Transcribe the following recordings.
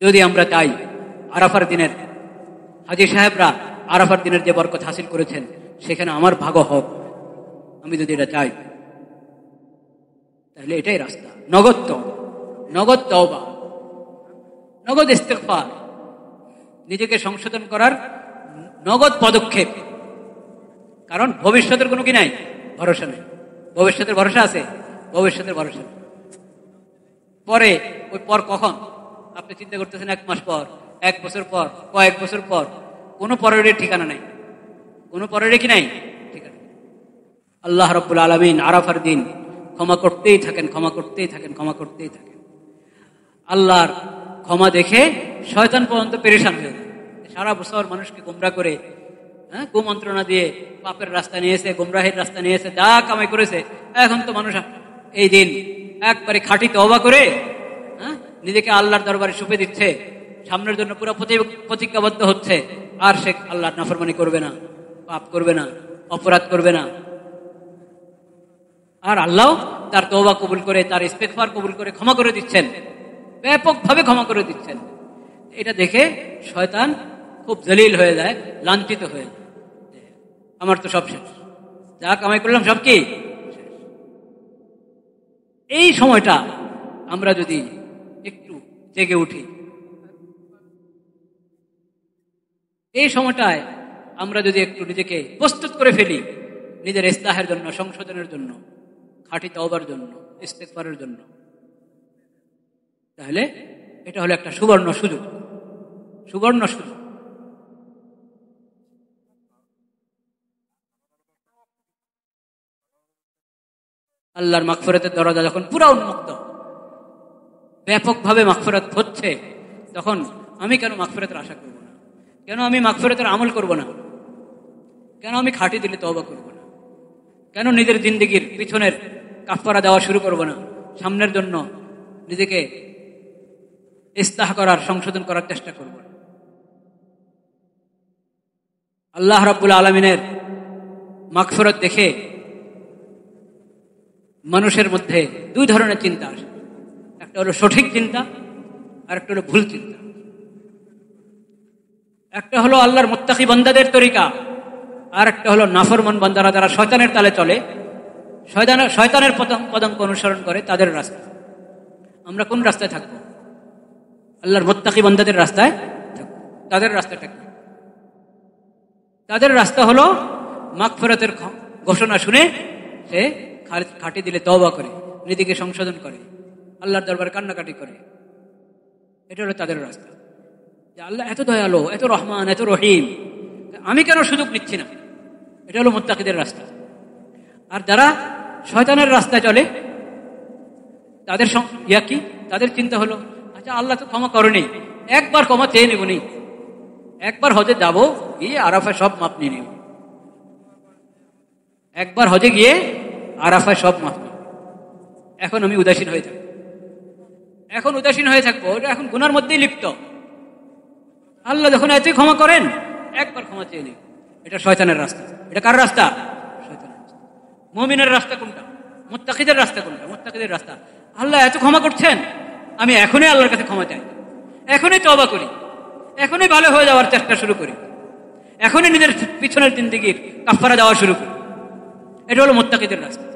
যদি আমরা চাই আরাফার দিনের হাজী সাহেবরা আরাফার দিনের যে বরকত হাসিল করেছেন সেখানে আমার ভাগ হোক, আমি যদি এটা চাই, তাহলে এটাই রাস্তা। নগদ তওবা, নগদ ইস্তিগফার, নিজেকে সংশোধন করার নগদ পদক্ষেপ। কারণ ভবিষ্যতের কোনো কি নাই, ভরসা নেই। ভবিষ্যতের ভরসা আছে? ভবিষ্যতের ভরসা নেই। পরে ওই পর কখন আপনি চিন্তা করতেছেন? 1 মাস পর, 1 বছর পর, কয়েক বছর পর, কোনো পরের ঠিকানা নাই, কোনো পরের কি নাই ঠিকানা। আল্লাহ রাব্বুল আলামিন আরাফার দিন ক্ষমা করতেই থাকেন, ক্ষমা করতেই থাকেন, ক্ষমা করতেই থাকেন। আল্লাহর ক্ষমা দেখে শয়তান পর্যন্ত পেরেশান হয়ে যায়। সারা বছর মানুষকে গোমরা করে, কুমন্ত্রণা দিয়ে পাপের রাস্তা নিয়েছে, গোমরাহের রাস্তা নিয়েছে, যা কামাই করেছে, এখন তো মানুষ এই দিন একবারে খাঁটি তওবা করে নিজেকে আল্লাহর দরবারে সঁপে দিচ্ছে, সামনের জন্য পুরো প্রতিজ্ঞাবদ্ধ হচ্ছে, আর সে আল্লাহর নাফরমানি করবে না, পাপ করবে না, অপরাধ করবে না। আর আল্লাহ তার তওবা কবুল করে, তার ইস্তেগফার কবুল করে ক্ষমা করে দিচ্ছেন, ব্যাপকভাবে ক্ষমা করে দিচ্ছেন। এটা দেখে শয়তান খুব জলিল হয়ে যায়, লাঞ্ছিত হয়ে যায়, আমার তো সব শেষ, যা কামাই করলাম সব কি শেষ। এই সময়টা আমরা যদি একটু জেগে উঠি, এই সময়টায় আমরা যদি একটু নিজেকে প্রস্তুত করে ফেলি নিজের ইসলাহের জন্য, সংশোধনের জন্য, খাঁটি তওবার জন্য, ইস্তেগফারের জন্য, তাহলে এটা হলো একটা সুবর্ণ সুযোগ, সুবর্ণ সুযোগ। আল্লাহর মাগফিরাতের দরজা যখন পুরো উন্মুক্ত, ব্যাপকভাবে মাগফিরাত হচ্ছে, তখন আমি কেন মাগফিরাতের আশা করব না? কেন আমি মাগফিরাতের আমল করব না? কেন আমি খাঁটি দিলে তওবা করব না? কেন নিজের জিন্দেগির পিছনের কাফারা দেওয়া শুরু করব না? সামনের জন্য নিজেকে ইসলাহ করার, সংশোধন করার চেষ্টা করব না? আল্লাহ রাব্বুল আলামিনের মাগফিরাত দেখে মানুষের মধ্যে 2 ধরনের চিন্তা আসে। একটা হলো সঠিক চিন্তা, আর একটা হলো ভুল চিন্তা। একটা হলো আল্লাহর মুত্তাকি বান্দাদের তরিকা, আর একটা হলো নাফরমান বান্দারা যারা শয়তানের তালে চলে, শয়তানের পদাঙ্ক অনুসরণ করে, তাদের রাস্তা। আমরা কোন রাস্তায় থাকবো? আল্লাহর মুত্তাকি বান্দাদের রাস্তায় থাকবো। তাদের রাস্তাটা কি? তাদের রাস্তা হলো মাগফিরাতের ঘোষণা শুনে সে খাঁটি দিলে তওবা করে, নিজেকে সংশোধন করে, আল্লাহর দরবারে কান্নাকাটি করে। এটা হলো তাদের রাস্তা। যে আল্লাহ এত দয়ালু, এত রহমান, এত রহিম, আমি কেন সুযোগ নিচ্ছি না? এটা হলো মুত্তাকিদের রাস্তা। আর যারা শয়তানের রাস্তায় চলে, তাদের কি? তাদের চিন্তা হলো, আচ্ছা আল্লাহ তো ক্ষমা করেনি, একবার ক্ষমা চেয়ে নেব, নি একবার হজে যাব, গিয়ে আরাফায় সব মাপ নিয়ে নেব, একবার হজে গিয়ে আরাফায় সব মাপ নেব। এখন আমি উদাসীন হয়ে থাকবো, এখন উদাসীন হয়ে থাকবো, এটা এখন গুনার মধ্যেই লিপ্ত। আল্লাহ যখন এতই ক্ষমা করেন, একবার ক্ষমা চেয়ে নেব। এটা শয়তানের রাস্তা। এটা কার রাস্তা? শয়তানের রাস্তা। মুমিনের রাস্তা কোনটা? মুত্তাকিদের রাস্তা কোনটা? মুত্তাকিদের রাস্তা, আল্লাহ এত ক্ষমা করছেন, আমি এখনই আল্লাহর কাছে ক্ষমা চাই, এখনই তওবা করি, এখনই ভালো হয়ে যাওয়ার চেষ্টা শুরু করি, এখনই নিজের পিছনের জিন্দেগির কাফারা দেওয়া শুরু করি। এটা হলো মুত্তাকিদের রাস্তা।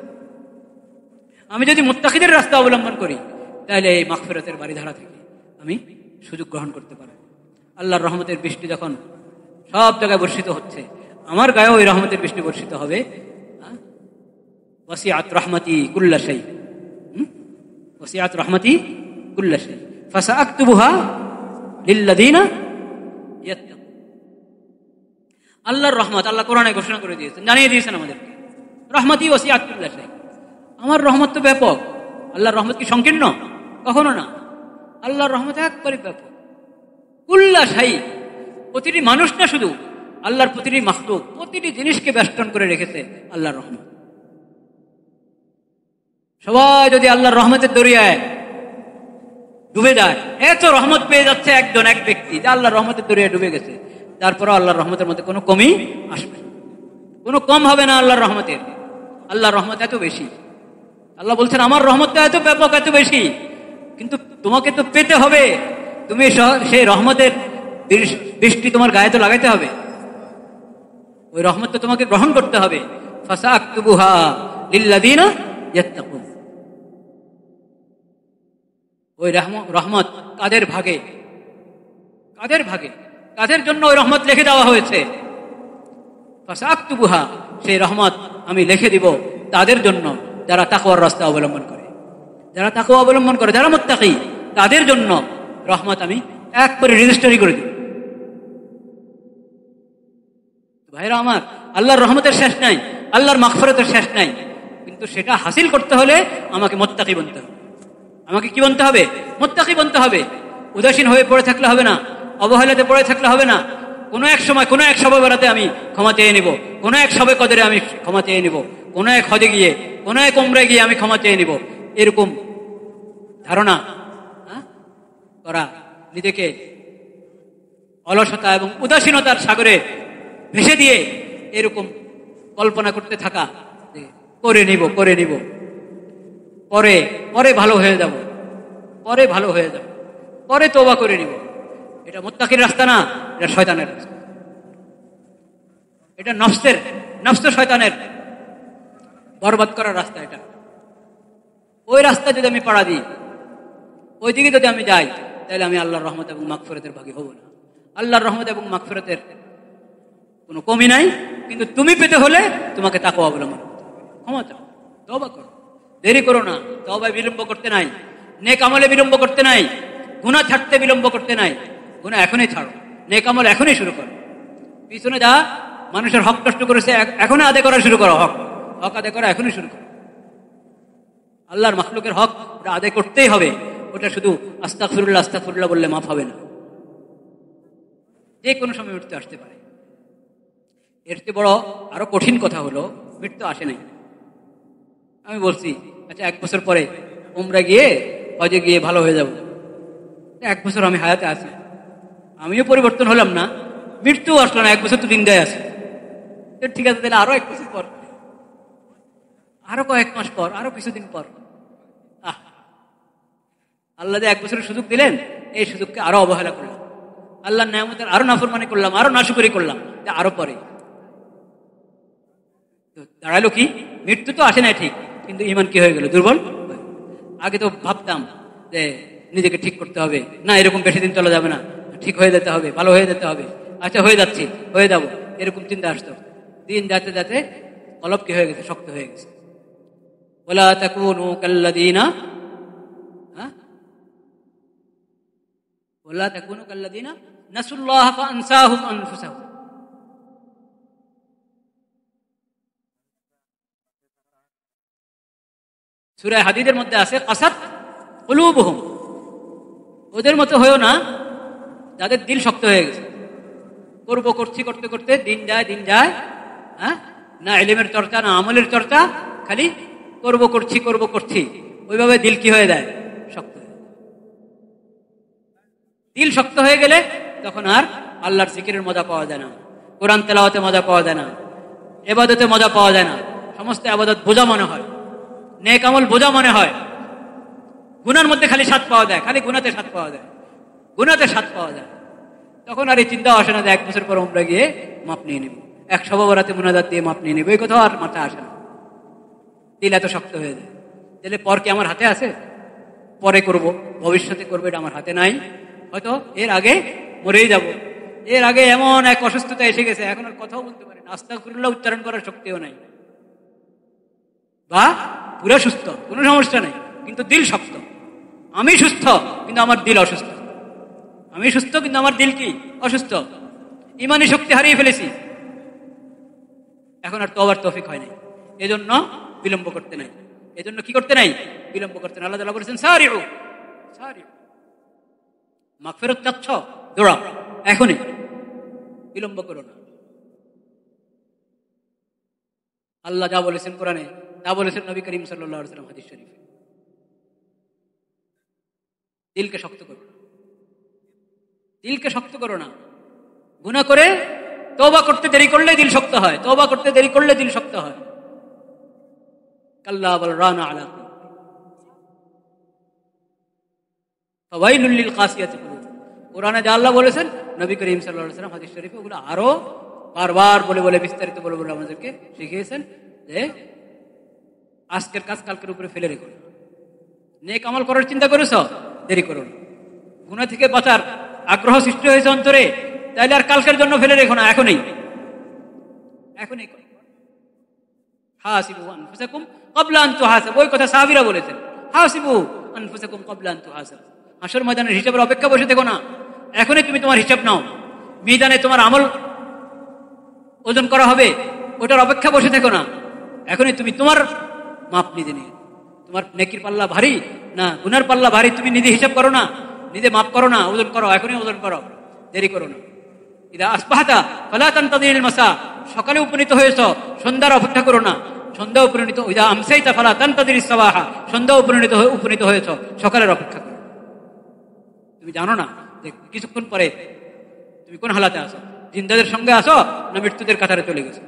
আমি যদি মুত্তাকিদের রাস্তা অবলম্বন করি, তাহলে এই মাগফিরাতের বাড়িধারা থেকে আমি সুযোগ গ্রহণ করতে পারি। আল্লাহর রহমতের বৃষ্টি যখন সব জায়গায় বর্ষিত হচ্ছে, আমার গায়েও ওই রহমতের বৃষ্টি বর্ষিত হবে। ওয়াসিআত রাহমাতি কুল্লা শাই, ওয়াসিআত রাহমাতি কুল্লা শাই ফাসাআকতুবুহা লিল্লাযিনা ইয়াত্তাকুন। আল্লাহর রহমত আল্লাহ কোরআনে ঘোষণা করে দিয়েছেন, জানিয়ে দিয়েছেন আমাদেরকে, রহমতি ওয়াসিআত কুল্লা শাই। আমার রহমত তো ব্যাপক। আল্লাহর রহমত কি সংকীর্ণ? কখনো না। আল্লাহর রহমত একবারে ব্যাপক, কুল্লা শাই। প্রতিটি মানুষ না শুধু, আল্লাহর প্রতিটি মাখলুক, প্রতিটি জিনিসকে বেষ্টন করে রেখেছে আল্লাহর রহমত। সবাই যদি আল্লাহর রহমতের দরিয়ায় ডুবে যায়, এত রহমত পেয়ে যাচ্ছে একজন, এক ব্যক্তি যে আল্লাহর রহমতের দরিয়ায় ডুবে গেছে, তারপরও আল্লাহর রহমতের মধ্যে কোনো কমই আসবে, কোনো কম হবে না আল্লাহর রহমতের। আল্লাহর রহমত এত বেশি। আল্লাহ বলছেন আমার রহমতটা এত ব্যাপক, এত বেশি, কিন্তু তোমাকে তো পেতে হবে, তুমি সেই রহমতের বৃষ্টি তোমার গায়ে তো লাগাইতে হবে, ওই রহমত তো তোমাকে গ্রহণ করতে হবে। ফাসাকতুবুহা লিল্লাযিনা ইয়াত্তাকুন, ওই রহমত কাদের ভাগে, কাদের ভাগে, কাদের জন্য ওই রহমত লিখে দেওয়া হয়েছে? ফাসাকতুবুহা, সেই রহমত আমি লিখে দিব তাদের জন্য যারা তাকওয়ার রাস্তা অবলম্বন করে, যারা তাকওয়া অবলম্বন করে, যারা মুত্তাকি, তাদের জন্য রহমত আমি একবারে রেজিস্টারি করে দিব। ভাইরা আমার, আল্লাহর রহমতের শেষ নাই, আল্লাহর মাগফিরাতের শেষ নাই, কিন্তু সেটা হাসিল করতে হলে আমাকে মুত্তাকি বনতে হবে। আমাকে কি বনতে হবে? মুত্তাকি বনতে হবে। উদাসীন হয়ে পড়ে থাকলে হবে না, অবহেলাতে পড়ে থাকলে হবে না। কোনো এক সময় কোনো এক সবে বেড়াতে আমি ক্ষমা চেয়ে নিব, কোনো এক সবে কদরে আমি ক্ষমা চেয়ে নিব, কোনো এক হজে গিয়ে, কোনো এক উমরায় গিয়ে আমি ক্ষমা চেয়ে নিব, এরকম ধারণা করা, নিজেকে অলসতা এবং উদাসীনতার সাগরে ভেসে দিয়ে এরকম কল্পনা করতে থাকা, করে নিব, করে নিব, পরে পরে ভালো হয়ে যাব, পরে ভালো হয়ে যাব, পরে তওবা করে নিব, এটা মুত্তাকির রাস্তা না, এটা শয়তানের রাস্তা, এটা নফস শয়তানের বরবাদ করার রাস্তা। এটা ওই রাস্তা যদি আমি পাড়া দিই, ওই দিকে যদি আমি যাই, তাহলে আমি আল্লাহর রহমত এবং মাগফিরাতের ভাগী হব না। আল্লাহর রহমত এবং মাগফিরাতের কোনো কমি নাই, কিন্তু তুমি পেতে হলে তোমাকে তাকওয়া অবলম্বন করতে হবে। ক্ষমা চাও, তওবা করো, দেরি করো না, তওবায় বিলম্ব করতে নাই, নেক আমলে বিলম্ব করতে নাই, গুনাহ ছাড়তে বিলম্ব করতে নাই। গুনাহ এখনই ছাড়ো, নেক আমল এখনই শুরু করো। পিছনে যা মানুষের হক নষ্ট করেছে এখনই আদায় করা শুরু করো, হক আদায় করা এখনই শুরু করো। আল্লাহর মাখলুকের হক ওটা আদায় করতেই হবে, ওটা শুধু আস্তাগফিরুল্লাহ আস্তাগফিরুল্লাহ বললে মাফ হবে না, যে কোনো সময় মৃত্যু আসতে পারে। এর চেয়ে বড় আরো কঠিন কথা হলো, মৃত্যু আসে নাই। আমি বলছি আচ্ছা 1 বছর পরে উমরা গিয়ে হজে গিয়ে ভালো হয়ে যাব, 1 বছর আমি হায়াতে আছি, আমিও পরিবর্তন হলাম না, মৃত্যু আসলো না, 1 বছর তো দিনটাই আছে, ঠিক আছে তাহলে আরো 1 বছর পর, আরো কয়েক মাস পর, আরো কিছুদিন পর। আল্লাহ যে 1 বছরের সুযোগ দিলেন, এই সুযোগকে আরো অবহেলা করলাম, আল্লাহর নিয়ামতের আরো নাফরমানি করলাম, আরো নাশুকরি করলাম, আরো পরে দাঁড়ালো কি? মৃত্যু তো আসে না ঠিক, কিন্তু ঈমান কি হয়ে গেল? দুর্বল। আগে তো ভাবতাম যে নিজেকে ঠিক করতে হবে, না এরকম বেশি দিন চলা যাবে না, ঠিক হয়ে যেতে হবে, ভালো হয়ে যেতে হবে, আচ্ছা হয়ে যাচ্ছি, হয়ে যাবো, এরকম চিন্তা আসতো। দিন যাতে যাতে কলব কি হয়ে গেছে? শক্ত হয়ে গেছে। ওয়ালা তাকুনু কাল্লাযীনা ওয়ালা তাকুনু কাল্লাযীনা নাসুল্লাহ ফাআনসাহুম আনফুসাহুম। সূরা হাদীদের মধ্যে আছে কাসাত কুলুবুহুম, ওদের মতো হয়েও না যাদের দিল শক্ত হয়ে গেছে। করতে করতে দিন যায়, না ইলমের চর্চা, না আমলের চর্চা, খালি করছি, ওইভাবে দিল কি হয়ে যায়? শক্ত। দিল শক্ত হয়ে গেলে তখন আর আল্লাহর জিকিরের মজা পাওয়া যায় না, কোরআন তেলাওয়াতে মজা পাওয়া যায় না, ইবাদতে মজা পাওয়া যায় না, সমস্ত ইবাদত বোঝা মনে হয়, নেক আমল বোঝা মনে হয়, গুনার মধ্যে খালি স্বাদ পাওয়া যায়, খালি গুনাতে স্বাদ পাওয়া যায়। তখন আর এই চিন্তাও আসে না যে 1 বছর পর উমরা গিয়ে মাপ নিয়ে নেব, 1 শবে বরাতে মুনাজাত দিয়ে মাপ নিয়ে নেব, এই কথা আর মাথায় আসে না। দিল এত শক্ত হয়ে যায়। তাহলে পর কি আমার হাতে আছে? পরে করব, ভবিষ্যতে করবো, এটা আমার হাতে নাই। হয়তো এর আগে মরেই যাব, এর আগে এমন এক অসুস্থতা এসে গেছে, এখন আর কথাও বলতে পারি না, আস্তাগফিরুল্লাহ উচ্চারণ করার শক্তিও নাই, বা পুরো সুস্থ, কোনো সমস্যা নাই, কিন্তু দিল শক্ত। আমি সুস্থ কিন্তু আমার দিল অসুস্থ, আমি সুস্থ কিন্তু আমার দিল কি? অসুস্থ। ইমানি শক্তি হারিয়ে ফেলেছি, এখন আর তওবার তৌফিক হয় নাই। এজন্য বিলম্ব করতে নাই, এজন্য কি করতে নাই? বিলম্ব করতে নাই। আল্লাহ তাআলা বলেছেন সারিউ, মাগফিরাত চাচ্ছ, দৌড়াও এখনই, বিলম্ব করো না। আল্লাহ যা বলেছেন কোরআনে, তা বলেছেন নবী করিম সাল্লাল্লাহু আলাইহি ওয়াসাল্লাম হাদিস শরীফে। দিলকে শক্ত করো না, গুনাহ করে তওবা করতে দেরি করলে দিল শক্ত হয়, কাল্লা বাল রানা আলা ফাওয়াইলুল লিল কাসিয়াতি কুলুব, কোরআনে যা আল্লাহ বলেছেন, নবী করিম সাল্লাল্লাহু আলাইহি ওয়াসাল্লাম হাদিস শরীফে ওগুলো আরো বারবার বলে বলে বিস্তারিত বলে বলে আমাদেরকে শিখিয়েছেন যে আজকের কাজ কালকের উপরে ফেলে রেখো না। নেক আমল করার চিন্তা করেছ, দেরি করো না। গুনাহ থেকে বাঁচার আগ্রহ সৃষ্টি হয়েছে অন্তরে, তাইলে আর কালকের জন্য ফেলে রেখো না, এখনই করো। হাসিবু আনফুসাকুম ক্বাবলা আন তুহাসাবু, ওই কথা সাহাবীরা বলেছেন। হাসিবু আনফুসাকুম ক্বাবলা আন তুহাসাবু, হাসর ময়দানের হিসাবের অপেক্ষা বসে থেকো না, এখনই তুমি তোমার হিসাব নাও। মিজানে তোমার আমল ওজন করা হবে, ওটার অপেক্ষা বসে থেকো না, এখনই তুমি তোমার মাপ নিজে নিয়ে। তোমার নেকির পাল্লা ভারী না গুনার পাল্লা ভারী, তুমি নিজে হিসাব করো না, নিজে মাপ করো না, ওজন করো, এখনই ওজন করো, দেরি করো না। ইদা আসবাহাতা ফালা তানতাযিরিল মাসা, সকালে উপনীত হয়েছ, সন্ধ্যার অপেক্ষা করো না। সন্ধ্যা উপনীত, ইদা আমসাইতা ফালা তানতাযিরিস সাবাহা, সন্ধ্যা উপনীত হয়েছ, সকালের অপেক্ষা করো। তুমি জানো না যে কিছুক্ষণ পরে তুমি কোন হালাতে আসো, জিন্দাদের সঙ্গে আসো না মৃত্যুদের কাতারে চলে গেছো।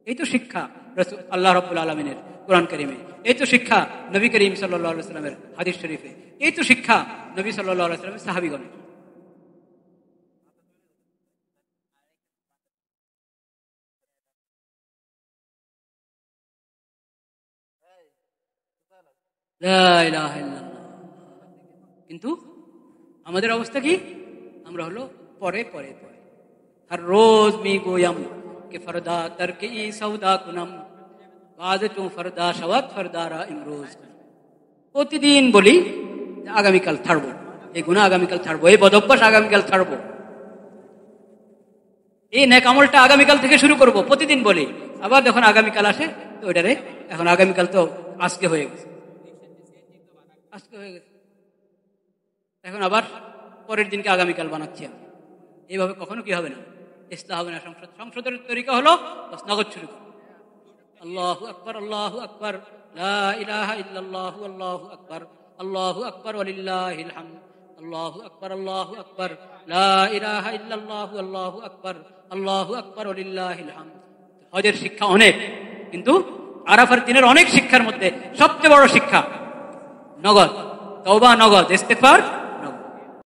এই তো শিক্ষা আল্লাহ রাব্বুল আলামিনের কোরআন কারীমে, এই তো শিক্ষা নবী করিম সাল্লাল্লাহু আলাইহি ওয়াসাল্লামের হাদিস শরীফে, এই তো শিক্ষা নবী সাল্লাল্লাহু আলাইহি ওয়াসাল্লামের সাহাবীগণের। লা ইলাহা ইল্লাল্লাহ। কিন্তু আমাদের অবস্থা কি? আমরা হলো পরে পরে পরে। হর রোজ মি গোয়াম কে ফরদা তরকে ই সৌদা কুনম, বাজ চু ফরদা শওয়াত ফরদারা ইমরোজ। প্রতিদিন বলি আগামীকাল ছাড়বো, এই গুনাহ আগামীকাল ছাড়বো, এই বদভ্যাস আগামীকাল ছাড়বো, এই নেক আমলটা আগামীকাল থেকে শুরু করব, প্রতিদিন বলি। আবার যখন আগামীকাল আসে তো ওইটারে এখন আগামীকাল তো আজকে হয়ে গেছে, এখন আবার পরের দিনকে আগামীকাল বানাচ্ছি। এইভাবে কখনো কি হবে না, ইসলাম হবে না। সংসদের তরিকা হলো নগদ শুরু করো, আল্লাহু আকবার আল্লাহু আকবার, লা ইলাহা ইল্লাল্লাহু আল্লাহু আকবার, আল্লাহু আকবার ওয়ালিল্লাহিল হামদ, আল্লাহু আকবার আল্লাহু আকবার, লা ইলাহা ইল্লাল্লাহু আল্লাহু আকবার, আল্লাহু আকবার ওয়ালিল্লাহিল হামদ। হজের শিক্ষা অনেক, কিন্তু আরাফার দিনের অনেক শিক্ষার মধ্যে সবচেয়ে বড় শিক্ষা নগদ তওবা, নগদ ইস্তেগফার,